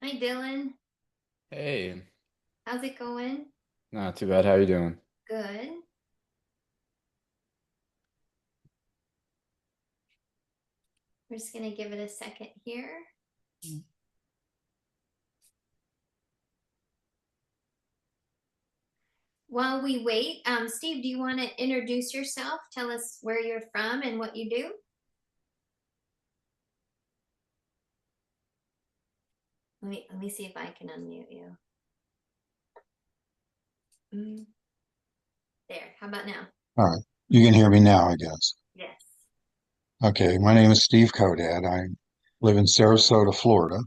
Hi, Dylan. Hey, How's it going? not too bad. How you doing? Good. We're just gonna give it a second here. While we wait, Steve, do you want to introduce yourself? Tell us where you're from and what you do. Let me see if I can unmute you. Mm, there. How about now? All right. You can hear me now, I guess. Yes. Okay. My name is Steve Kodad. I live in Sarasota, Florida.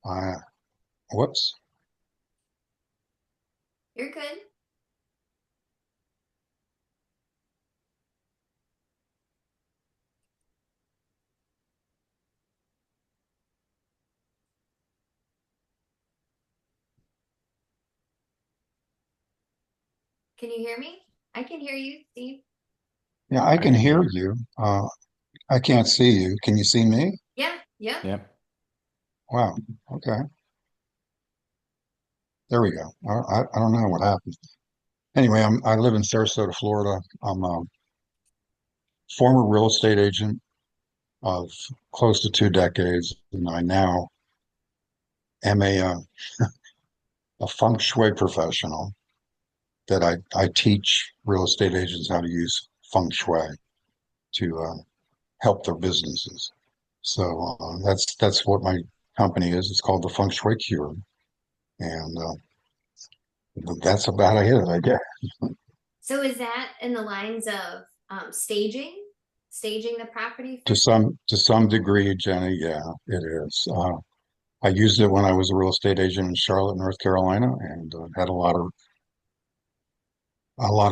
I, whoops. You're good. Can you hear me? I can hear you, Steve. Yeah, I I can can hear hear. you. I can't see you. Can you see me? Yeah. Yep. Yep. Wow. Okay. There we go. I don't know what happened. Anyway, I live in Sarasota, Florida. I'm a former real estate agent of close to 2 decades, and I now am a feng shui professional that I teach real estate agents how to use feng shui to help their businesses. So that's what my company is. It's called the Feng Shui Cure, and that's about it, I guess. So is that in the lines of staging the property To for? some degree, Jenny, yeah, it is. I used it when I was a real estate agent in Charlotte, North Carolina, and had a lot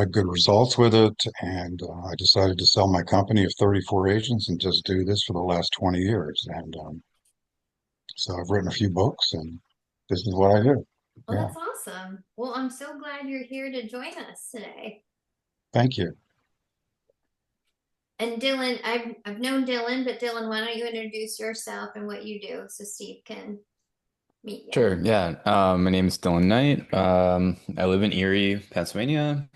of good results with it. And I decided to sell my company of 34 agents and just do this for the last 20 years. And so I've written a few books, and this is what I do. Well, Yeah, that's awesome. Well, I'm so glad you're here to join us today. thank you. And Dylan, I've known Dylan, but Dylan, why don't you introduce yourself and what you do so Steve can meet you? Sure. Yeah. My name is Dylan Knight. I live in Erie, Pennsylvania.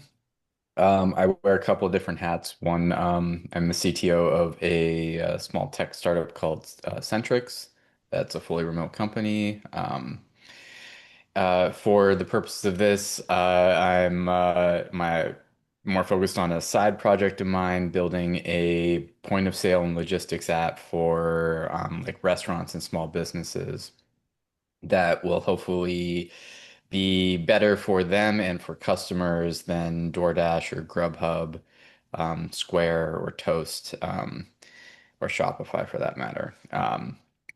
I wear a couple of different hats. One, I'm the CTO of a, small tech startup called Centrix. That's a fully remote company. For the purposes of this, I'm my more focused on a side project of mine, building a point of sale and logistics app for like restaurants and small businesses that will hopefully be better for them and for customers than DoorDash or Grubhub, Square or Toast. Or Shopify for that matter.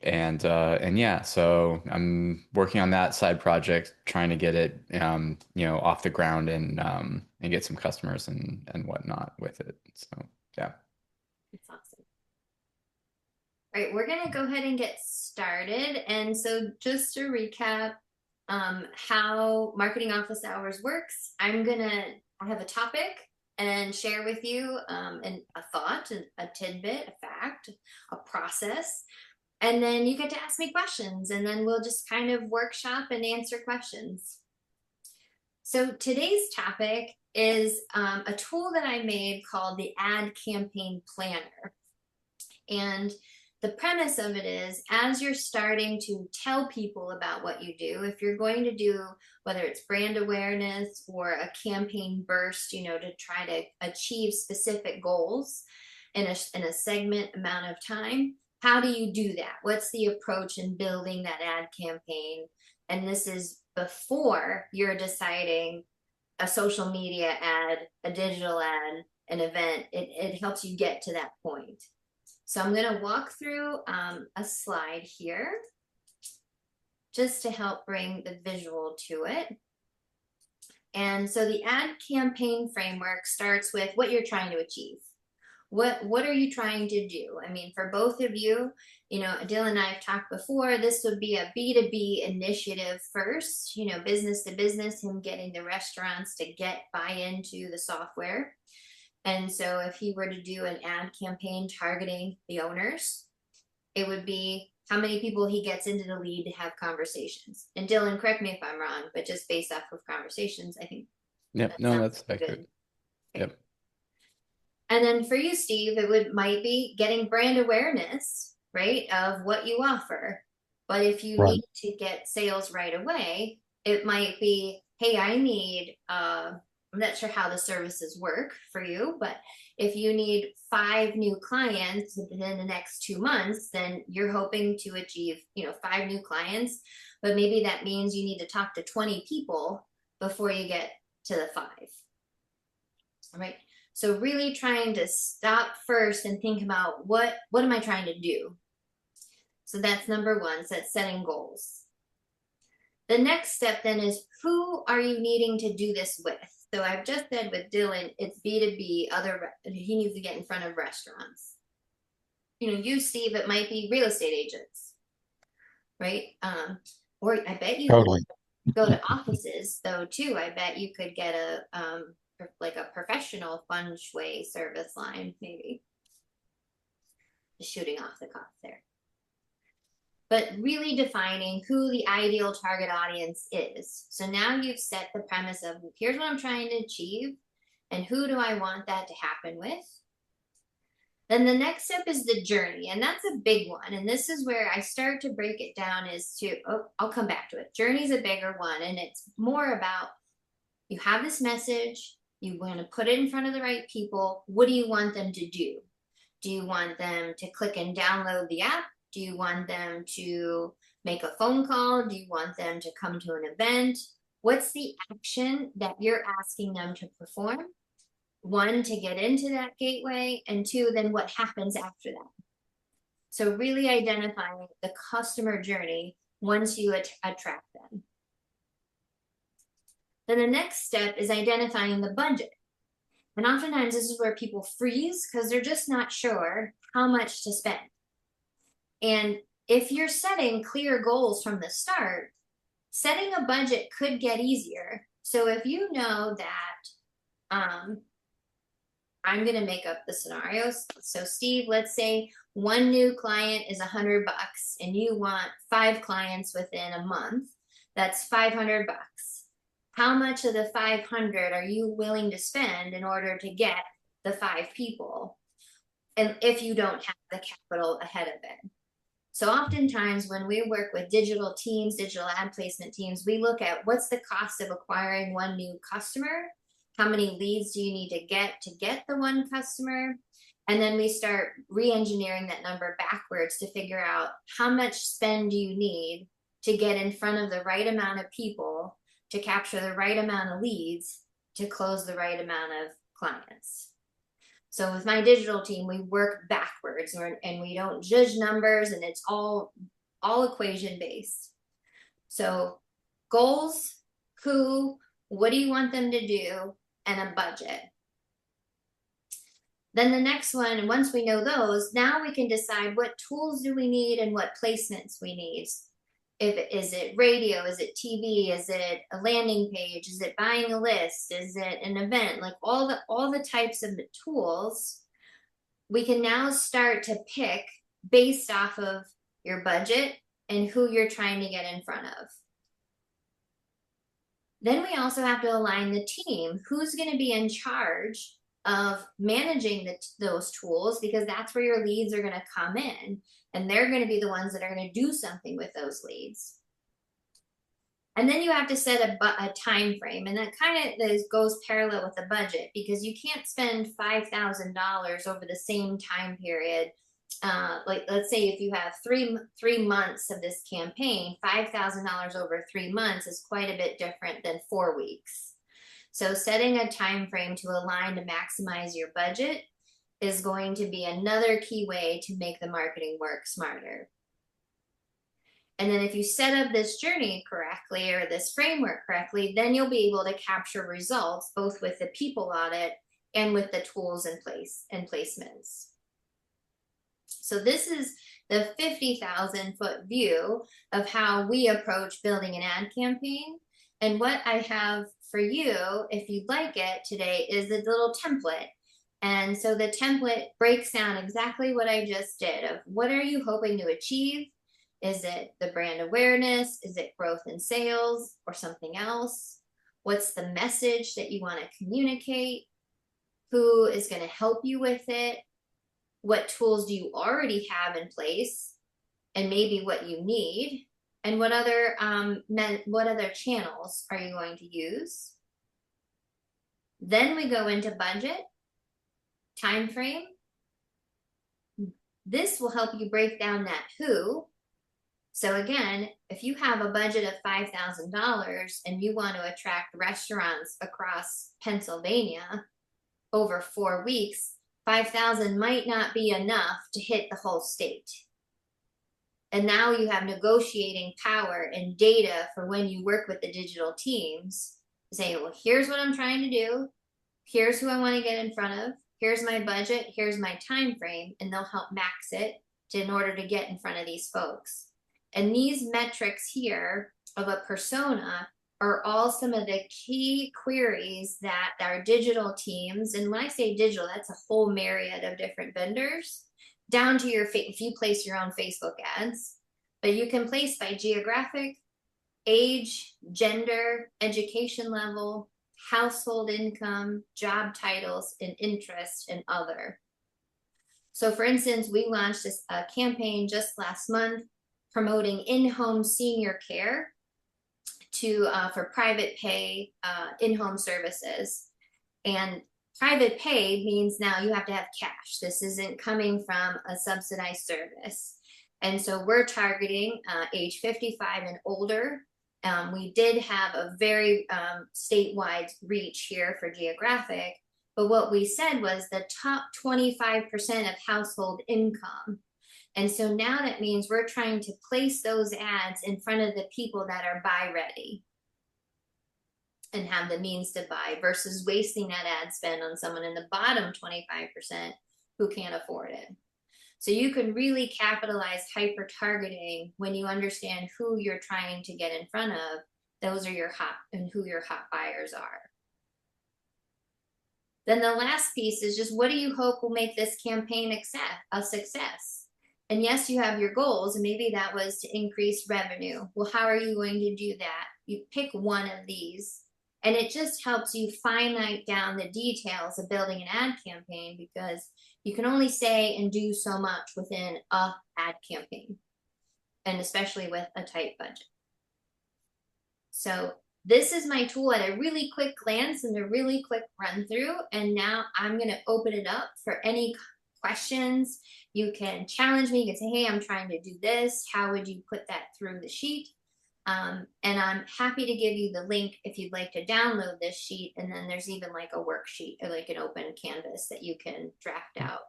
And yeah, so I'm working on that side project, trying to get it off the ground and get some customers and whatnot with it. So yeah. That's awesome. All right, we're gonna go ahead and get started. And so just to recap how marketing office hours works, I have a topic and share with you a thought, a tidbit, a fact, a process. And then you get to ask me questions, and then we'll just kind of workshop and answer questions. So today's topic is a tool that I made called the Ad Campaign Planner. And the premise of it is as you're starting to tell people about what you do, if you're going to do whether it's brand awareness or a campaign burst, to try to achieve specific goals in a segment amount of time, how do you do that? What's the approach in building that ad campaign? And this is before you're deciding a social media ad, a digital ad, an event. It helps you get to that point. So I'm going to walk through a slide here just to help bring the visual to it. And so the ad campaign framework starts with what you're trying to achieve. What are you trying to do? I mean, for both of you, Dylan and I have talked before, this would be a B2B initiative first, business to business, him getting the restaurants to get buy into the software. And so if he were to do an ad campaign targeting the owners, it would be how many people he gets into the lead to have conversations. And Dylan, correct me if I'm wrong, but just based off of conversations, I think Yep. that No, sounds that's good. accurate. Yep. And then for you, Steve, might be getting brand awareness, right, of what you offer. But if you Right. need to get sales right away, it might be, hey, I need, I'm not sure how the services work for you, but if you need 5 new clients within the next 2 months, then you're hoping to achieve, 5 new clients. But maybe that means you need to talk to 20 people before you get to the 5. All right. So really trying to stop first and think about what am I trying to do? So that's number one. So that's setting goals. The next step then is, who are you needing to do this with? So I've just said with Dylan, it's B2B, he needs to get in front of restaurants. You, Steve, it might be real estate agents, right? Or I bet you could Totally. go to offices though too. I bet you could get like a professional feng shui service line, maybe. Just shooting off the cuff there. But really defining who the ideal target audience is. So now you've set the premise of, here's what I'm trying to achieve, and who do I want that to happen with? Then the next step is the journey, and that's a big one. And this is where I start to break it down I'll come back to it. Journey is a bigger one, and it's more about, you have this message, you want to put it in front of the right people. What do you want them to do? Do you want them to click and download the app? Do you want them to make a phone call? Do you want them to come to an event? What's the action that you're asking them to perform? 1, to get into that gateway, and 2, then what happens after that? So really identifying the customer journey once you attract them. Then the next step is identifying the budget. And oftentimes this is where people freeze because they're just not sure how much to spend. And if you're setting clear goals from the start, setting a budget could get easier. So if you know that, I'm going to make up the scenarios. So Steve, let's say 1 new client is $100 and you want 5 clients within a month. That's $500. How much of the 500 are you willing to spend in order to get the 5 people? And if you don't have the capital ahead of it. So oftentimes when we work with digital teams, digital ad placement teams, we look at what's the cost of acquiring 1 new customer? How many leads do you need to get the 1 customer? And then we start re-engineering that number backwards to figure out how much spend do you need to get in front of the right amount of people, to capture the right amount of leads, to close the right amount of clients. So with my digital team, we work backwards, and we don't judge numbers, and it's all equation based. So goals, who, what do you want them to do, and a budget. Then the next one, once we know those, now we can decide what tools do we need and what placements we need. Is it radio? Is it TV? Is it a landing page? Is it buying a list? Is it an event? Like all the types of the tools, we can now start to pick based off of your budget and who you're trying to get in front of. Then we also have to align the team. Who's going to be in charge of managing those tools, because that's where your leads are going to come in, and they're going to be the ones that are going to do something with those leads. And then you have to set a time frame, and that kind of goes parallel with the budget, because you can't spend $5,000 over the same time period. Like let's say if you have three months of this campaign, $5,000 over 3 months is quite a bit different than 4 weeks. So setting a time frame to align to maximize your budget is going to be another key way to make the marketing work smarter. And then if you set up this journey correctly, or this framework correctly, then you'll be able to capture results both with the people audit and with the tools in place and placements. So this is the 50,000-foot view of how we approach building an ad campaign. And what I have for you, if you'd like it today, is a little template. And so the template breaks down exactly what I just did of what are you hoping to achieve, Is it the brand awareness? Is it growth in sales or something else? What's the message that you want to communicate? Who is going to help you with it? What tools do you already have in place, and maybe what you need? And what other channels are you going to use? Then we go into budget, time frame. This will help you break down that who. So again, if you have a budget of $5,000 and you want to attract restaurants across Pennsylvania over 4 weeks, 5,000 might not be enough to hit the whole state. And now you have negotiating power and data for when you work with the digital teams, saying, well, here's what I'm trying to do. Here's who I want to get in front of. Here's my budget. Here's my time frame. And they'll help max it in order to get in front of these folks. And these metrics here of a persona are all some of the key queries that our digital teams, and when I say digital, that's a whole myriad of different vendors, down to your, if you place your own Facebook ads, but you can place by geographic, age, gender, education level, household income, job titles, and interest, and other. So for instance, we launched this campaign just last month promoting in-home senior care for private pay in-home services. And private pay means now you have to have cash. This isn't coming from a subsidized service. And so we're targeting age 55 and older. We did have a very statewide reach here for Geographic, but what we said was the top 25% of household income. And so now that means we're trying to place those ads in front of the people that are buy ready and have the means to buy, versus wasting that ad spend on someone in the bottom 25% who can't afford it. So you can really capitalize hyper targeting when you understand who you're trying to get in front of. Those are your hot, and who your hot buyers are. Then the last piece is just, what do you hope will make this campaign a success? And yes, you have your goals, and maybe that was to increase revenue. Well, how are you going to do that? You pick one of these, and it just helps you finite down the details of building an ad campaign, because you can only say and do so much within a ad campaign, and especially with a tight budget. So this is my tool at a really quick glance and a really quick run through. And now I'm going to open it up for any questions. You can challenge me. You can say, hey, I'm trying to do this. How would you put that through the sheet? And I'm happy to give you the link if you'd like to download this sheet. And then there's even like a worksheet or like an open canvas that you can draft out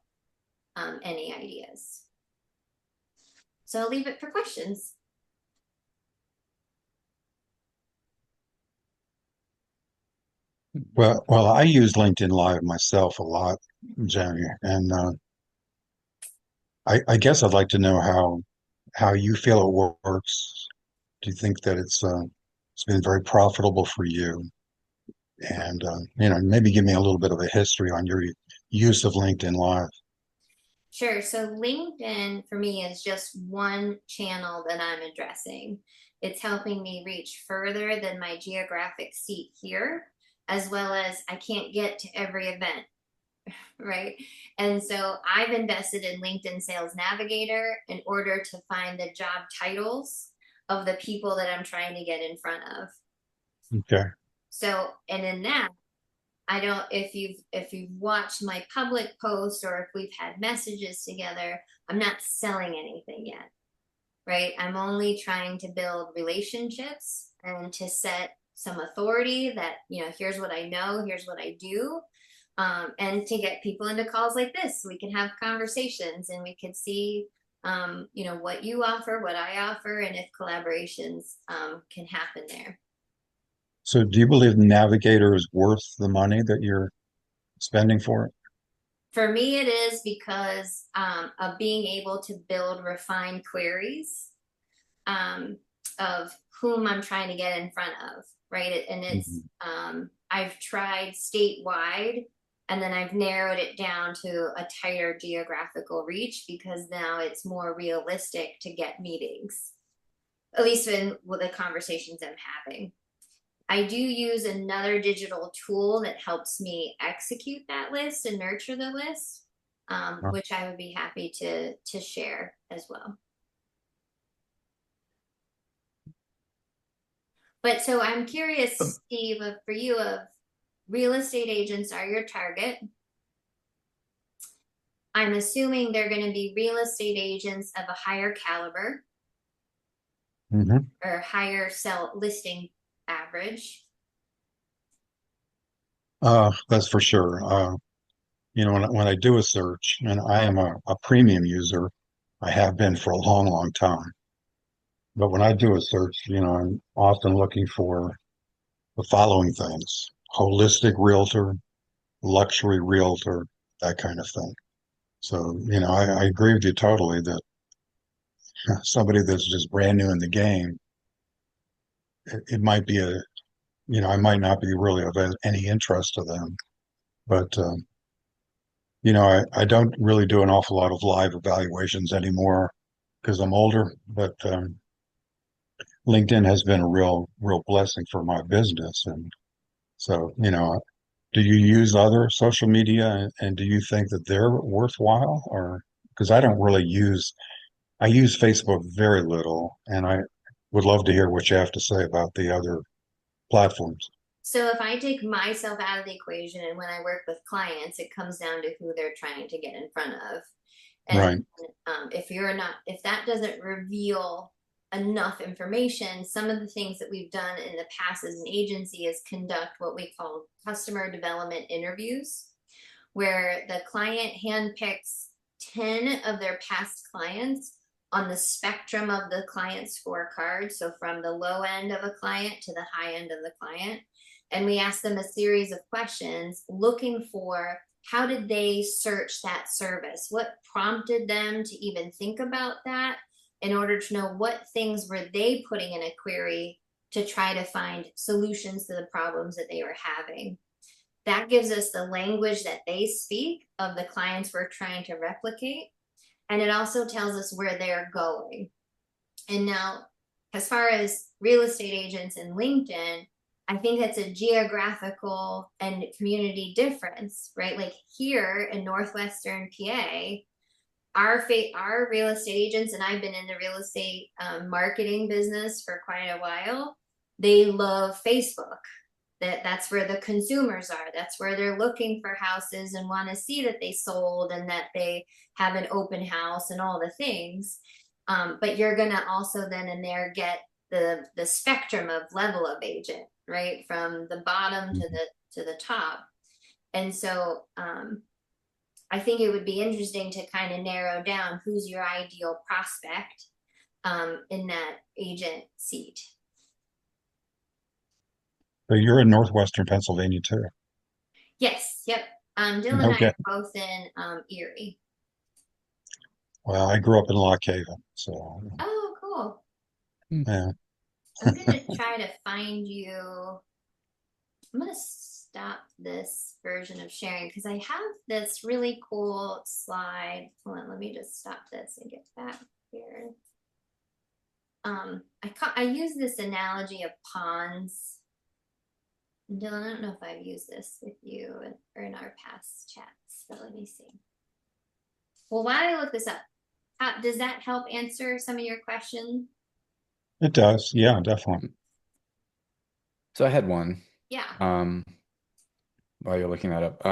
any ideas. So I'll leave it for questions. Well, I use LinkedIn Live myself a lot, Jenny, and I guess I'd like to know how you feel it works. Do you think that it's been very profitable for you? And maybe give me a little bit of a history on your use of LinkedIn Live. Sure. So LinkedIn for me is just one channel that I'm addressing. It's helping me reach further than my geographic seat here, as well as I can't get to every event, right? And so I've invested in LinkedIn Sales Navigator in order to find the job titles of the people that I'm trying to get in front of. Okay. So, and in that, I don't, if you've watched my public posts or if we've had messages together, I'm not selling anything yet, right? I'm only trying to build relationships and to set some authority that, here's what I know, here's what I do. And to get people into calls like this, we can have conversations and we can see, what you offer, what I offer, and if collaborations can happen there. So do you believe Navigator is worth the money that you're spending for it? For me, it is because of being able to build refined queries of whom I'm trying to get in front of, right? And it's, I've tried statewide And then I've narrowed it down to a tighter geographical reach because now it's more realistic to get meetings, at least in with the conversations I'm having. I do use another digital tool that helps me execute that list and nurture the list, which I would be happy to share as well. But so I'm curious, Steve, for you, of real estate agents are your target. I'm assuming they're going to be real estate agents of a higher caliber Mhm. or higher sell listing average. That's for sure. When I do a search, and I am a premium user, I have been for a long, long time. But when I do a search, I'm often looking for the following things: holistic realtor, luxury realtor, that kind of thing. So, I agree with you totally that somebody that's just brand new in the game, it might be I might not be really of any interest to them. But, I don't really do an awful lot of live evaluations anymore because I'm older, but LinkedIn has been a real blessing for my business. And so, do you use other social media and do you think that they're worthwhile or because I use Facebook very little and I would love to hear what you have to say about the other platforms. So if I take myself out of the equation and when I work with clients, it comes down to who they're trying to get in front of. And Right. if you're not, if that doesn't reveal enough information, some of the things that we've done in the past as an agency is conduct what we call customer development interviews, where the client handpicks 10 of their past clients on the spectrum of the client scorecard. So from the low end of a client to the high end of the client. And we ask them a series of questions looking for how did they search that service? What prompted them to even think about that in order to know what things were they putting in a query to try to find solutions to the problems that they were having. That gives us the language that they speak of the clients we're trying to replicate. And it also tells us where they're going. And now, as far as real estate agents in LinkedIn, I think that's a geographical and community difference, right? Like here in Northwestern PA, our real estate agents, and I've been in the real estate marketing business for quite a while. They love Facebook. That's where the consumers are. That's where they're looking for houses and want to see that they sold and that they have an open house and all the things. But you're gonna also then in there get the spectrum of level of agent, right, from the bottom to Mhm. the top. And so I think it would be interesting to kind of narrow down who's your ideal prospect in that agent seat. So you're in northwestern Pennsylvania too. Yes, yep. Dylan and I Okay. are both in Erie. Well, I grew up in Lock Haven, so Oh, cool. yeah. I'm gonna try to find you. I'm gonna stop this version of sharing because I have this really cool slide. Hold on, let me just stop this and get back here. I use this analogy of ponds. Dylan, I don't know if I've used this with you or in our past chats, but let me see. Well, while I look this up, does that help answer some of your questions? It does. Yeah, definitely. So I had one Yeah. um, while you're looking that up.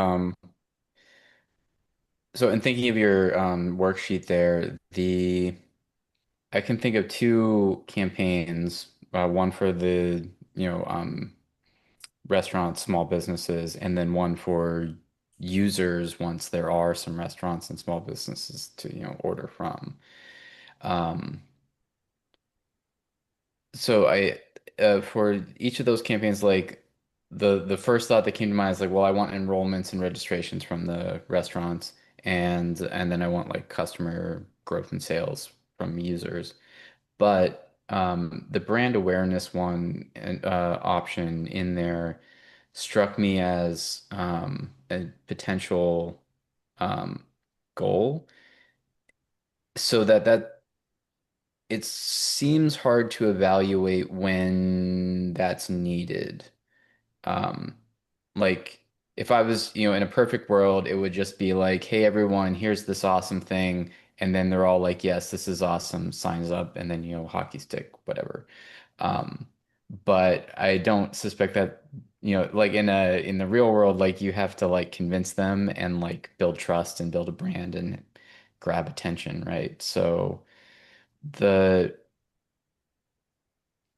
So in thinking of your worksheet there, the I can think of two campaigns, one for the, restaurants, small businesses, and then one for users once there are some restaurants and small businesses to, order from. Um, so for each of those campaigns, like the first thought that came to mind is like, well, I want enrollments and registrations from the restaurants, and then I want like customer growth and sales from users. But the brand awareness one option in there struck me as a potential um, goal, so that it seems hard to evaluate when that's needed. Um, like if I was, in a perfect world, it would just be like, hey, everyone, here's this awesome thing. And then they're all like, yes, this is awesome, signs up, and then, hockey stick, whatever. Um, but I don't suspect that, like in the real world, like you have to like convince them and like build trust and build a brand and grab attention, right? So the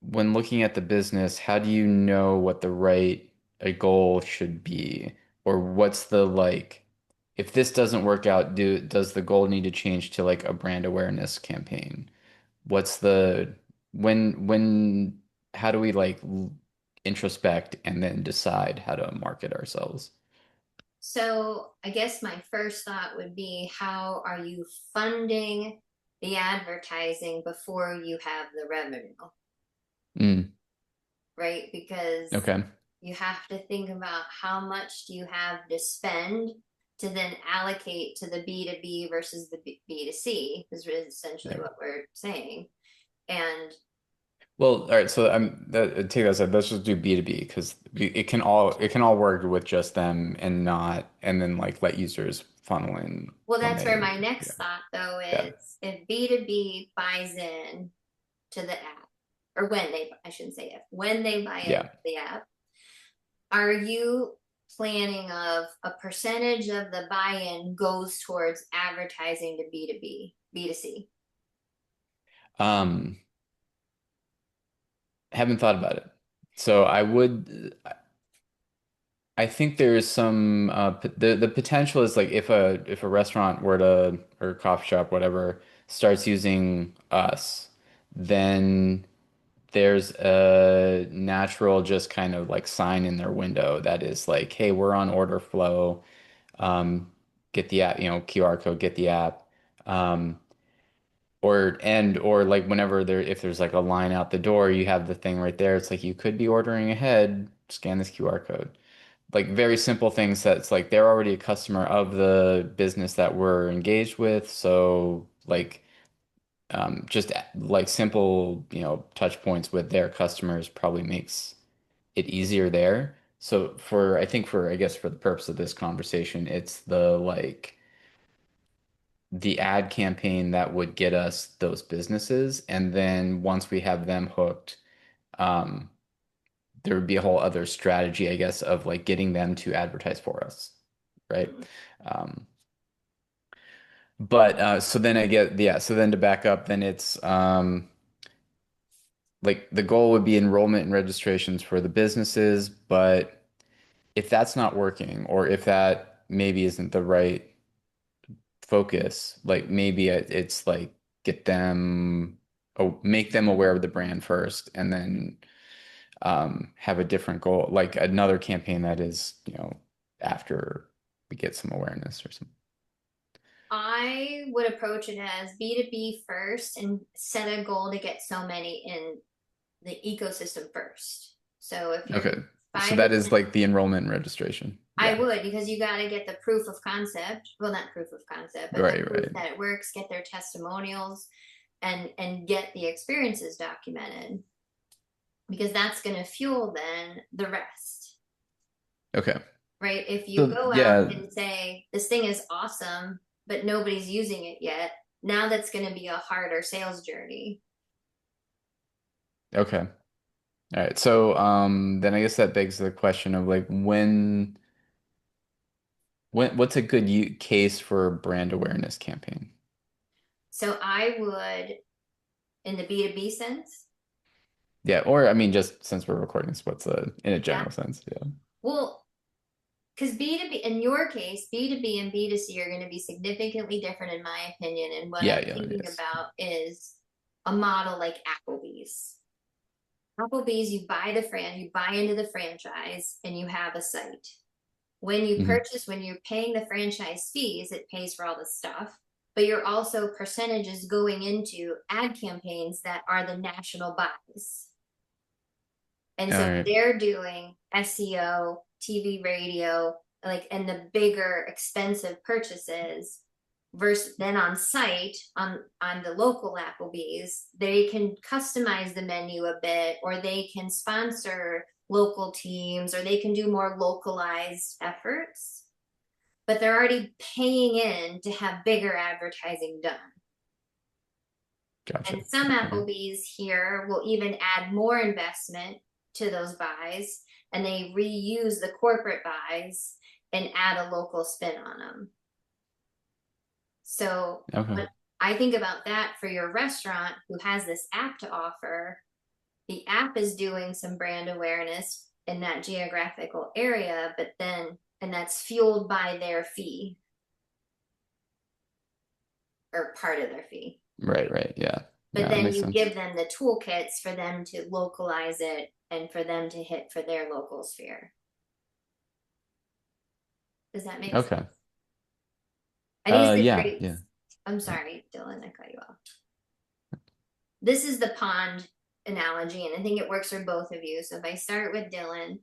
when looking at the business, how do you know what the right a goal should be? Or what's the like, if this doesn't work out, does the goal need to change to like a brand awareness campaign? What's the when how do we like introspect and then decide how to market ourselves? So I guess my first thought would be, how are you funding the advertising before you have the revenue, Mm, right? Because okay. you have to think about how much do you have to spend to then allocate to the B2B versus the B2C, is essentially Right. what we're saying. And Well, all right. So I'm take that aside. Let's just do B2B because it can all work with just them and not and then like let users funnel in well, when that's where they my yeah next thought though yeah is, if B2B buys in to the app, or when they, I shouldn't say if, when they buy into yeah. the app, are you planning of a percentage of the buy-in goes towards advertising to B2B, B2C? Um, haven't thought about it. So I think there is some the potential is like if a restaurant were to or a coffee shop whatever starts using us, then there's a natural just kind of like sign in their window that is like, hey, we're on order flow. Um, get the app, QR code, get the app. Um, or like whenever if there's like a line out the door, you have the thing right there. It's like you could be ordering ahead, scan this QR code. Like very simple things that's like they're already a customer of the business that we're engaged with. So like just like simple, touch points with their customers probably makes it easier there. So I think I guess for the purpose of this conversation, it's the ad campaign that would get us those businesses. And then once we have them hooked, um, there would be a whole other strategy, I guess, of like getting them to advertise for us. Right. Um, but so then I get, yeah, so then to back up, then it's like the goal would be enrollment and registrations for the businesses. But if that's not working, or if that maybe isn't the right focus, like maybe it's like get them, oh, make them aware of the brand first, and then have a different goal, like another campaign that is, after we get some awareness or something. I would approach it as B2B first and set a goal to get so many in the ecosystem first. So if you're Okay. So five to that is 10, like the enrollment and registration. I Yeah. would, because you got to get the proof of concept. Well, not proof of concept, but the Right, proof right. that it works, get their testimonials and get the experiences documented, because that's going to fuel then the rest, Okay. right? If you So go out yeah, and say this thing is awesome, but nobody's using it yet, now that's going to be a harder sales journey. okay. All right. So then I guess that begs the question of like what's a good case for a brand awareness campaign? So I would, in the B2B sense, Yeah, or I mean, just since we're recording this, what's in a yeah. general sense? Yeah. Well, because B2B, in your case, B2B and B2C are going to be significantly different, in my opinion. And what Yeah, I'm yeah, it thinking is. about is a model like Applebee's. Applebee's, you buy into the franchise and you have a site. When you Hmm. purchase, when you're paying the franchise fees, it pays for all the stuff, but you're also percentages going into ad campaigns that are the national buys. And All so right. they're doing SEO, TV, radio, like, and the bigger expensive purchases versus then on site on the local Applebee's, they can customize the menu a bit, or they can sponsor local teams, or they can do more localized efforts, but they're already paying in to have bigger advertising done. Gotcha. And some Okay. Applebee's here will even add more investment to those buys, and they reuse the corporate buys and add a local spin on them. So Okay. when I think about that for your restaurant who has this app to offer, the app is doing some brand awareness in that geographical area, but then, and that's fueled by their fee or part of their fee. Right, right. Yeah. But Yeah, that then makes you sense. give them the toolkits for them to localize it and for them to hit for their local sphere. Does that make sense? Okay. And here's the Yeah, great, yeah. I'm sorry, Dylan, I cut you off. This is the pond analogy, and I think it works for both of you. So if I start with Dylan,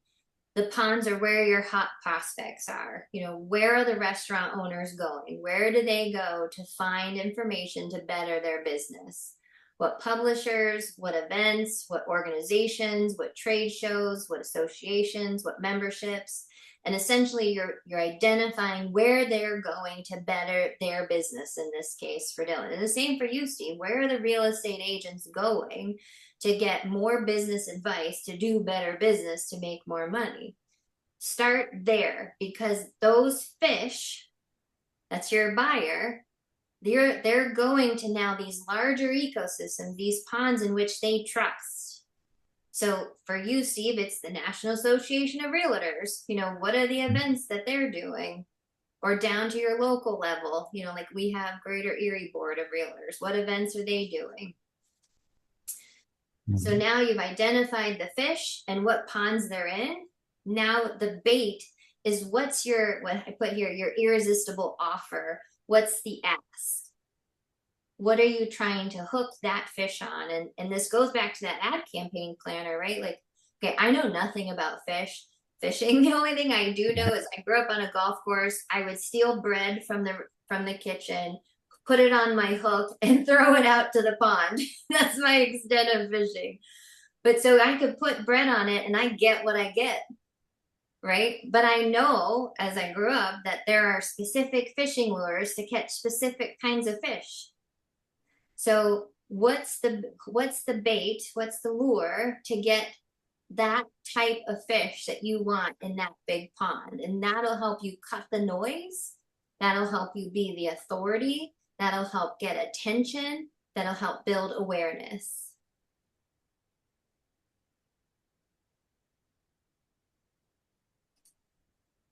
the ponds are where your hot prospects are. You know, where are the restaurant owners going? Where do they go to find information to better their business? What publishers, what events, what organizations, what trade shows, what associations, what memberships? And essentially you're identifying where they're going to better their business in this case for Dylan. And the same for you, Steve. Where are the real estate agents going to get more business advice, to do better business, to make more money? Start there, because those fish, that's your buyer, they're going to now these larger ecosystems, these ponds in which they trust. So for you, Steve, it's the National Association of Realtors. You know, what are the events that they're doing? Or down to your local level, you know, like we have Greater Erie Board of Realtors. What events are they doing? So now you've identified the fish and what ponds they're in. Now the bait is what's your, what I put here, your irresistible offer. What's the ask? What are you trying to hook that fish on? And this goes back to that ad campaign planner, right? Like, okay, I know nothing about fishing. The only thing I do know is I grew up on a golf course. I would steal bread from the kitchen, put it on my hook, and throw it out to the pond. That's my extent of fishing. But so I could put bread on it and I get what I get, right? But I know as I grew up that there are specific fishing lures to catch specific kinds of fish. So what's the bait? What's the lure to get that type of fish that you want in that big pond? And that'll help you cut the noise. That'll help you be the authority. That'll help get attention. That'll help build awareness.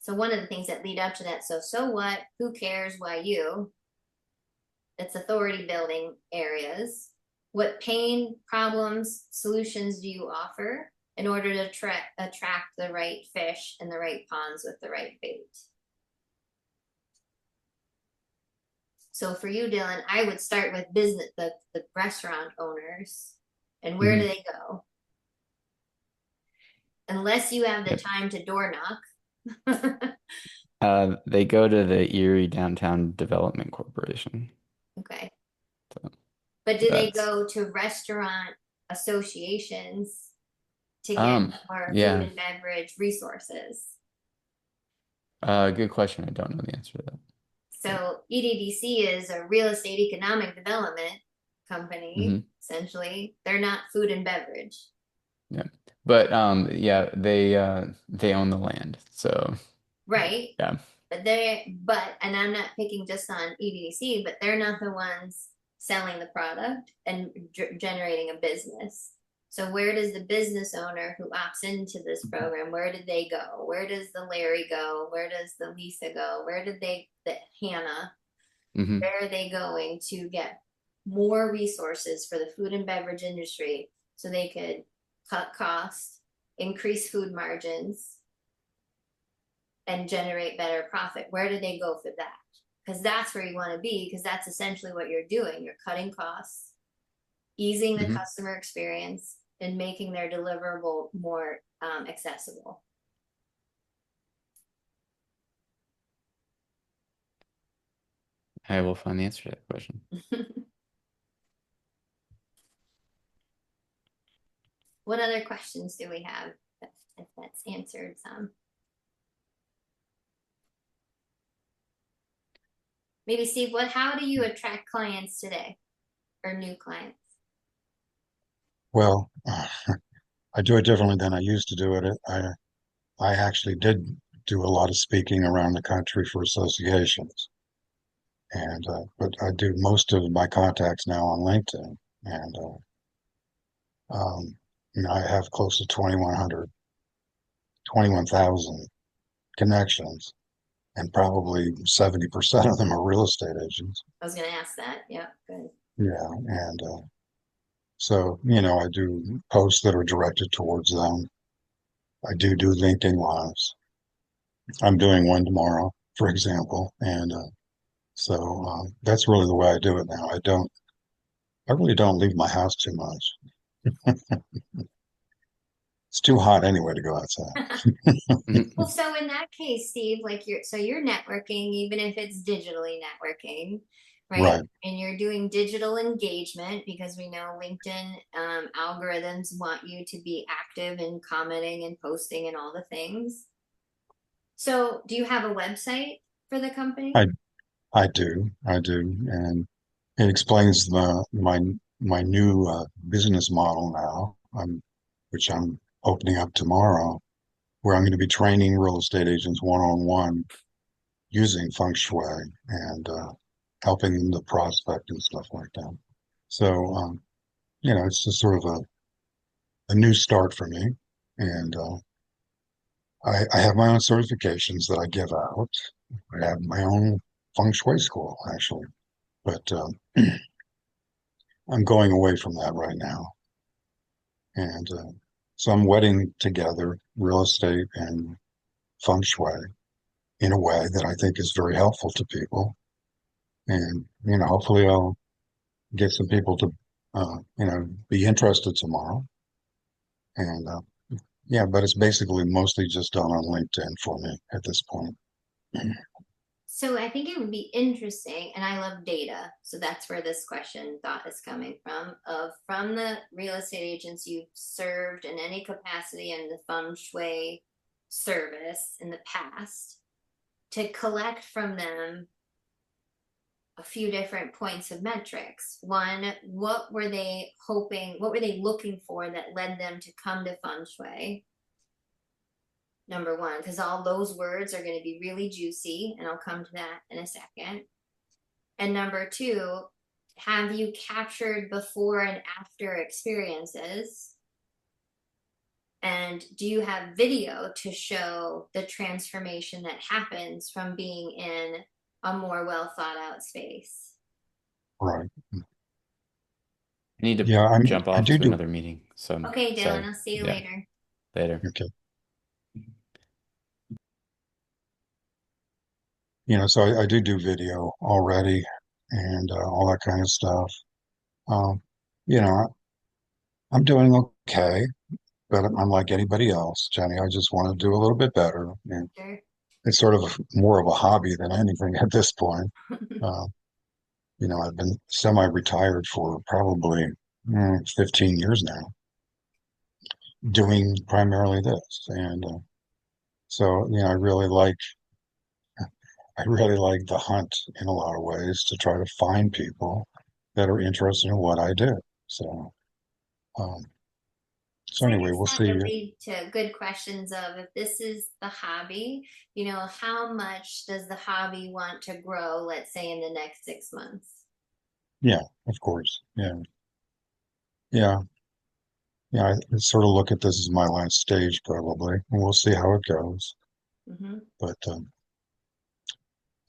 So one of the things that lead up to that, so what? Who cares? Why you? It's authority building areas. What pain, problems, solutions do you offer in order to attract the right fish in the right ponds with the right bait? So for you, Dylan, I would start with business, the restaurant owners, and where do they go? Unless you have the Yep. time to door knock. They go to the Erie Downtown Development Corporation. Okay. So But do they that's go to restaurant associations to get more food yeah. and beverage resources? Good question. I don't know the answer to that. So EDDC is a real estate economic development company, essentially. They're not food and beverage. Yeah. But yeah, they own the land. So Right. yeah. And I'm not picking just on EDDC, but they're not the ones selling the product and generating a business. So where does the business owner who opts into this program, where did they go? Where does the Larry go? Where does the Lisa go? Where did the Hannah, where are they going to get more resources for the food and beverage industry so they could cut costs, increase food margins, and generate better profit? Where do they go for that? Because that's where you want to be, because that's essentially what you're doing. You're cutting costs, easing the customer experience, and making their deliverable more accessible. I will find the answer to that question. What other questions do we have? If that's answered some. Maybe Steve, how do you attract clients today or new clients? Well, I do it differently than I used to do it. I actually did do a lot of speaking around the country for associations, and but I do most of my contacts now on LinkedIn, and you know, I have close to 21,000 connections, and probably 70% of them are real estate agents. I was going to ask that. Yeah, good. Yeah, and so you know, I do posts that are directed towards them. I do LinkedIn lives. I'm doing one tomorrow, for example, and so that's really the way I do it now. I really don't leave my house too much. It's too hot anyway to go outside. Well, so in that case, Steve, like you're networking, even if it's digitally networking, right? Right. And you're doing digital engagement because we know LinkedIn algorithms want you to be active and commenting and posting and all the things. So, do you have a website for the company? I I do, and it explains my new business model now, which I'm opening up tomorrow, where I'm going to be training real estate agents one on one using feng shui and helping them to prospect and stuff like that. So, you know, it's just sort of a new start for me. And I have my own certifications that I give out. I have my own feng shui school, actually, but I'm going away from that right now. And so I'm wedding together real estate and feng shui in a way that I think is very helpful to people. And, you know, hopefully I'll get some people to, you know, be interested tomorrow. And yeah, but it's basically mostly just done on LinkedIn for me at this point. So I think it would be interesting, and I love data. So that's where this question thought is coming from. Of from the real estate agents you've served in any capacity in the feng shui service in the past, to collect from them a few different points of metrics. One, what were they hoping, what were they looking for that led them to come to feng shui? Number one, because all those words are going to be really juicy, and I'll come to that in a second. And number two, have you captured before and after experiences? And do you have video to show the transformation that happens from being in a more well thought out space? Right. I need to Yeah, jump I off do to do, another meeting, so I'm Okay, Dylan, sorry. I'll see you Yeah, later. later. okay. You know, so I do video already and all that kind of stuff. Um, you know, I'm doing okay, but I'm like anybody else, Jenny. I just want to do a little bit better. And Sure. it's sort of more of a hobby than anything at this point. Uh, you know, I've been semi-retired for probably 15 years now, doing primarily this. And so, you know, I really like the hunt in a lot of ways to try to find people that are interested in what I do. So, um, so So I anyway, guess we'll that see. would lead to good questions of, if this is the hobby, how much does the hobby want to grow, let's say in the next 6 months? Yeah, of course. Yeah, yeah, yeah. I sort of look at this as my last stage, probably, and we'll see how it goes. Mm-hmm. But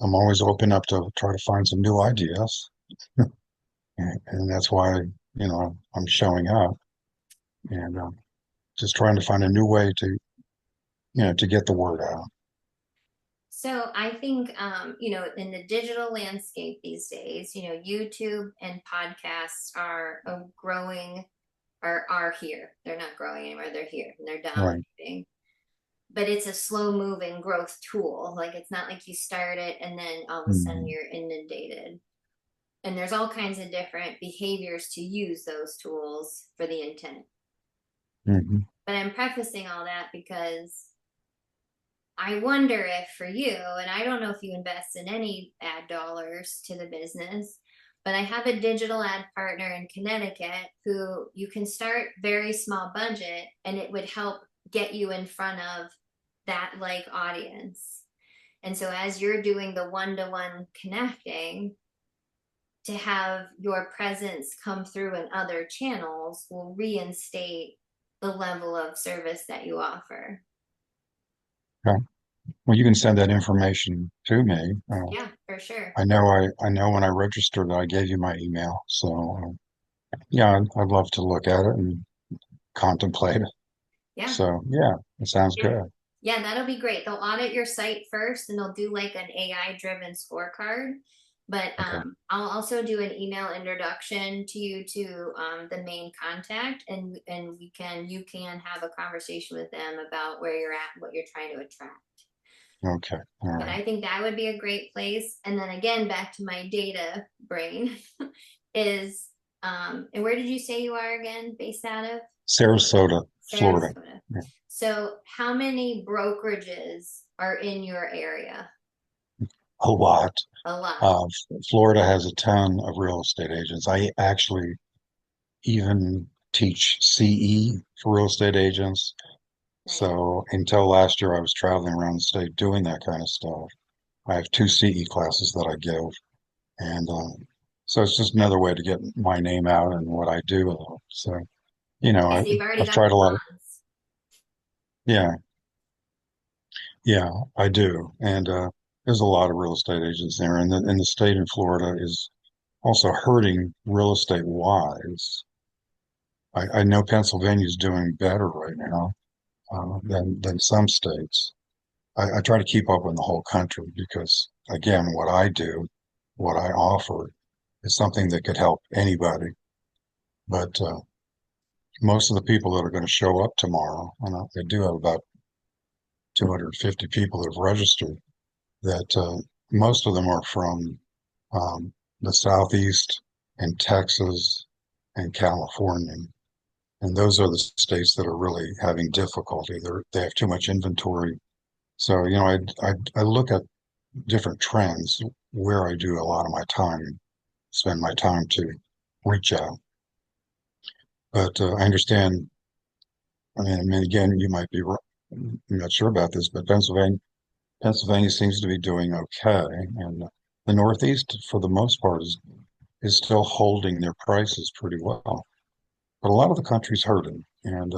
I'm always open up to try to find some new ideas, and that's why, you know, I'm showing up and just trying to find a new way to, you know, to get the word out. So I think, in the digital landscape these days, YouTube and podcasts are a growing, are here. They're not growing anymore. They're here and they're Right. dominating. but it's a slow moving growth tool. Like it's not like you start it and then all of a sudden Mm-hmm. you're inundated. And there's all kinds of different behaviors to use those tools for the intent. Mm-hmm. But I'm prefacing all that because I wonder if for you, and I don't know if you invest in any ad dollars to the business, but I have a digital ad partner in Connecticut who you can start very small budget and it would help get you in front of that like audience. And so as you're doing the one-to-one connecting, to have your presence come through in other channels will reinstate the level of service that you offer. Okay. Well, you can send that information to me. Yeah, for sure. I know when I registered, I gave you my email. So, yeah, I'd love to look at it and contemplate it. Yeah. So, yeah, it sounds Yeah. good. Yeah, that'll be great. They'll audit your site first and they'll do like an AI driven scorecard. But Okay. I'll also do an email introduction to you to the main contact, and you can have a conversation with them about where you're at, and what you're trying to attract. Okay. All But right. I think that would be a great place. And then again, back to my data brain is, and where did you say you are again, based out of? Sarasota, Florida. Sarasota. Yeah. So, how many brokerages are in your area? A lot. A lot. Uh, Florida has a ton of real estate agents. I actually even teach CE for real estate agents. Nice. So until last year, I was traveling around the state doing that kind of stuff. I have two CE classes that I give, and so it's just another way to get my name out and what I do. So, Okay, so you've already I've got tried the a lot of, bonds. yeah, yeah, I do. And there's a lot of real estate agents there, and the state in Florida is also hurting real estate wise. I know Pennsylvania's doing better right now than some states. I try to keep up in the whole country because, again, what I do, what I offer, is something that could help anybody. But most of the people that are going to show up tomorrow, and they do have about 250 people that have registered, that most of them are from the Southeast and Texas and California. And those are the states that are really having difficulty. They have too much inventory. So, I look at different trends where I do a lot of my time, spend my time to reach out. But I understand. Again, you might be. I'm not sure about this, but Pennsylvania seems to be doing okay, and the Northeast, for the most part, is still holding their prices pretty well. But a lot of the country's hurting, and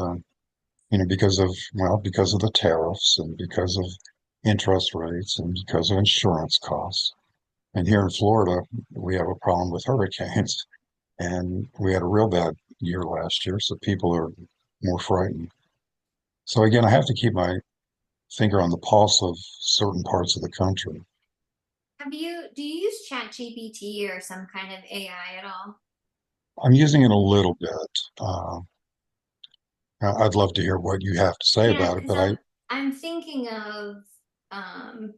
because of the tariffs and because of interest rates and because of insurance costs. And here in Florida, we have a problem with hurricanes, and we had a real bad year last year, so people are more frightened. So again, I have to keep my finger on the pulse of certain parts of the country. Do you use ChatGPT or some kind of AI at all? I'm using it a little bit. I'd love to hear what you have to say Yeah, about it, because but I, I'm thinking of um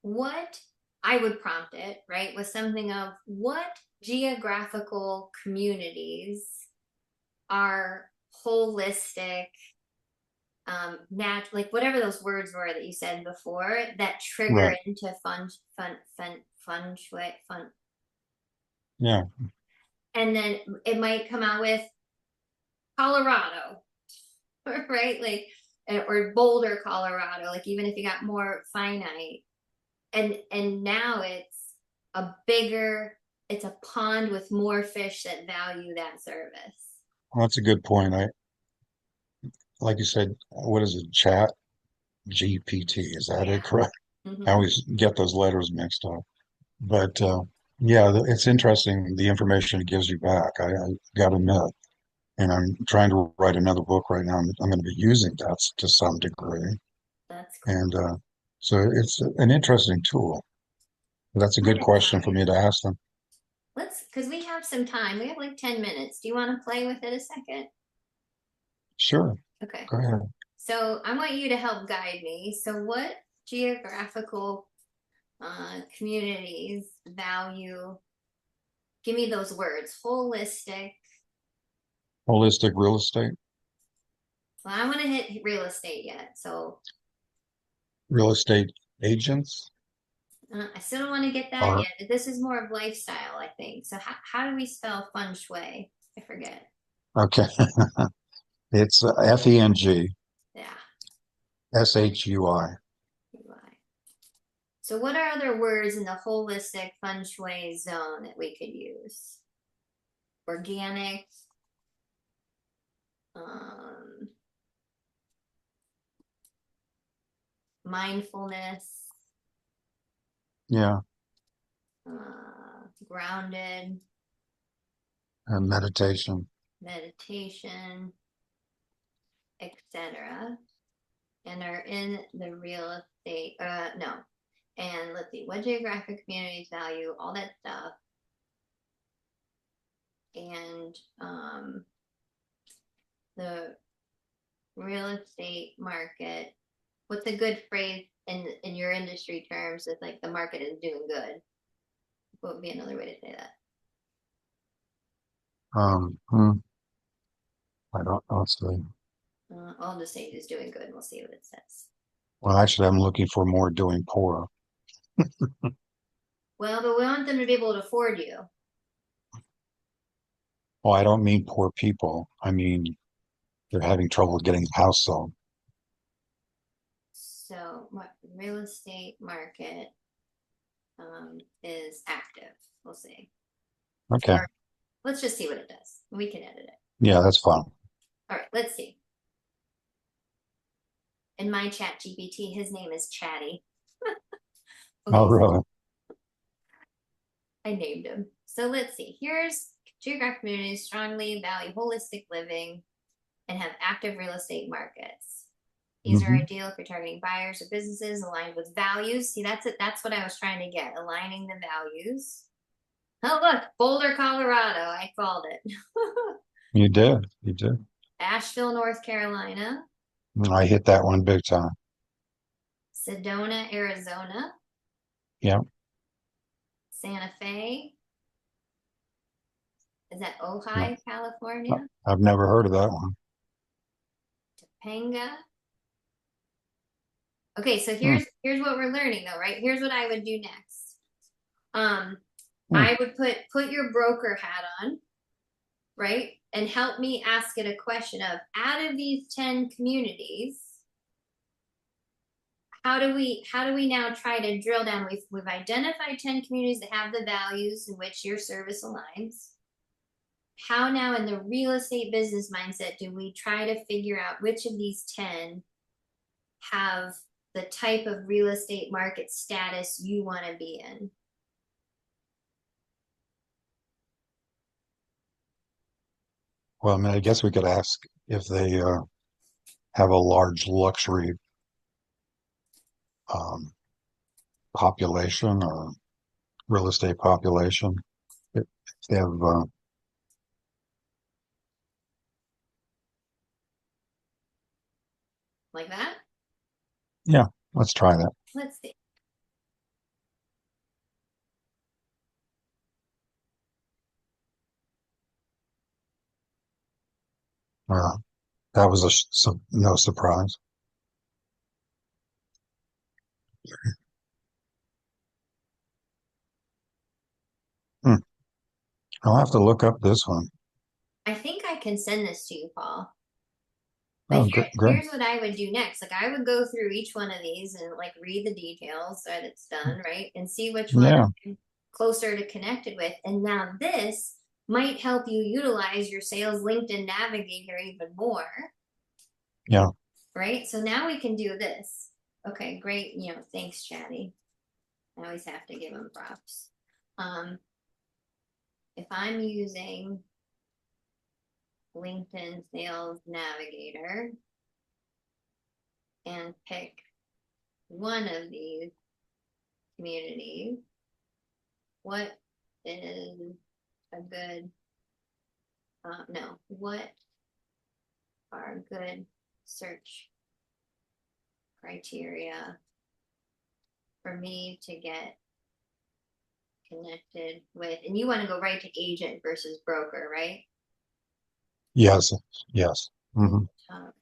what I would prompt it, right, with something of what geographical communities are holistic, like whatever those words were that you said before that trigger right, into fun shui, fun, yeah, and then it might come out with Colorado, right? Like, or Boulder, Colorado. Like, even if you got more finite, and now it's a pond with more fish that value that service. well, that's a good point. Like you said, what is it, Chat GPT? Is that Yeah. it? Correct? I Mm-hmm. always get those letters mixed up. But yeah, it's interesting the information it gives you back. I got to admit, and I'm trying to write another book right now. I'm going to be using that to some degree, That's cool. and so it's an interesting tool. That's a I'm good question for me excited. to ask them. Because we have some time. We have like 10 minutes. Do you want to play with it a second? Sure, Okay. go ahead. So I want you to help guide me. So what geographical communities value, give me those words, holistic. Holistic real estate. Well, I want to hit real estate yet. So Real estate agents I still don't want to get that are yet. This is more of lifestyle, I think. So how do we spell feng shui? I forget. okay. It's FENG Yeah. SHUI. UI. So what are other words in the holistic feng shui zone that we could use? Organic, um, mindfulness, Yeah, grounded, and meditation. meditation, etc. And are in the real estate, no. And let's see, what geographic communities value, all that stuff. And the real estate market, what's a good phrase in your industry terms is like the market is doing good? What would be another way to say that? Um, hmm, I don't know. I'll just say it is doing good and we'll see what it says. Well, actually, I'm looking for more doing poor. Well, but we want them to be able to afford you. Well, I don't mean poor people. I mean they're having trouble getting the house sold. So what real estate market is active. We'll see. Okay. Or let's just see what it does. We can edit it. Yeah, that's fine. All right, let's see. In my ChatGPT, his name is Chatty. Oh, Okay, really? I named him. So let's see. Here's geographic communities strongly value holistic living and have active real estate markets. These are Hmm. ideal if you're targeting buyers or businesses aligned with values. See, that's it. That's what I was trying to get, aligning the values. Oh, look, Boulder, Colorado. I called it. You did. You did. Asheville, North Carolina. I hit that one big time. Sedona, Arizona. Yeah. Santa Fe. Is that No, Ojai, California? I've never heard of that one. Topanga. Okay, so Hmm. here's what we're learning though, right? Here's what I would do next. Um, Hmm. I would put your broker hat on, right? And help me ask it a question of out of these 10 communities, how do we now try to drill down? We've identified 10 communities that have the values in which your service aligns. How now in the real estate business mindset do we try to figure out which of these 10 have the type of real estate market status you want to be in? Well, I mean, I guess we could ask if they have a large luxury um, population or real estate population. If they have, Like that? yeah, let's try that. Let's see. Uh, that was no surprise. Hmm. I'll have to look up this one. I think I can send this to you, Paul. But Oh, great. here's what I would do next. Like I would go through each one of these and like read the details that it's done, right? And see which one Yeah, I'm closer to connected with. And now this might help you utilize your sales LinkedIn navigator even more, yeah. right? So now we can do this. Okay, great. Thanks, Chatty. I always have to give him props. If I'm using LinkedIn Sales Navigator and pick one of these communities, what is a good, no, what are good search criteria for me to get connected with, and you want to go right to agent versus broker, right? Yes, yes. Hmm. Top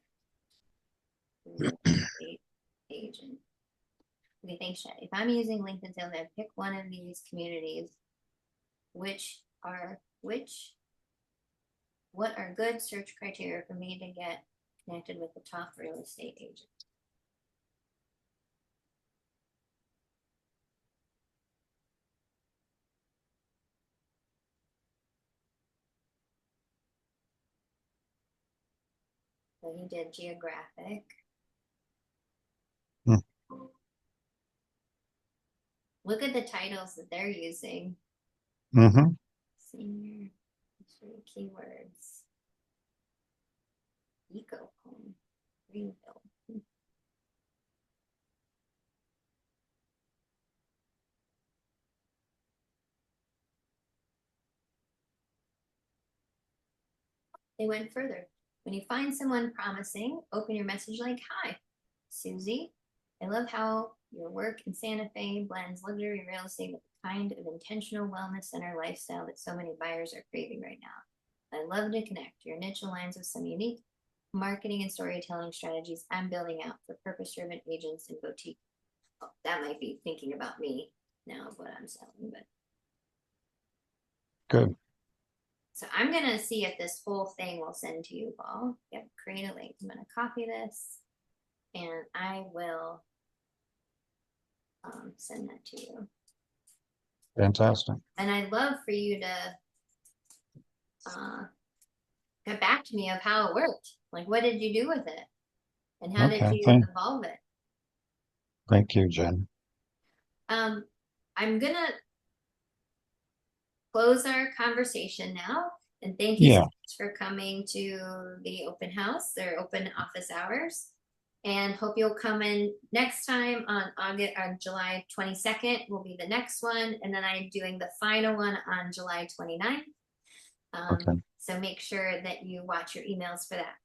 agent. Okay, thanks, Chat. If I'm using LinkedIn sales, I pick one of these communities. What are good search criteria for me to get connected with the top real estate agent? So he did Geographic. Look at the titles that they're using. Mm-hmm. Senior keywords. Eco home. Greenfield. They went further. When you find someone promising, open your message like, "Hi, Susie. I love how your work in Santa Fe blends luxury real estate with the kind of intentional wellness center lifestyle that so many buyers are craving right now. I love to connect. Your niche aligns with some unique marketing and storytelling strategies I'm building out for purpose-driven agents and boutique." Oh, that might be thinking about me now of what I'm selling, but Good. so I'm gonna see if this whole thing will send to you all. Yep, create a link. I'm gonna copy this and I will send that to you. Fantastic. And I'd love for you to get back to me of how it worked. Like, what did you do with it? And how did Okay. you evolve it? Thank you, Jen. I'm gonna close our conversation now. And thank you so Yeah. much for coming to the open house, their open office hours. And hope you'll come in next time on July 22nd will be the next one. And then I'm doing the final one on July 29th. Okay. So make sure that you watch your emails for that.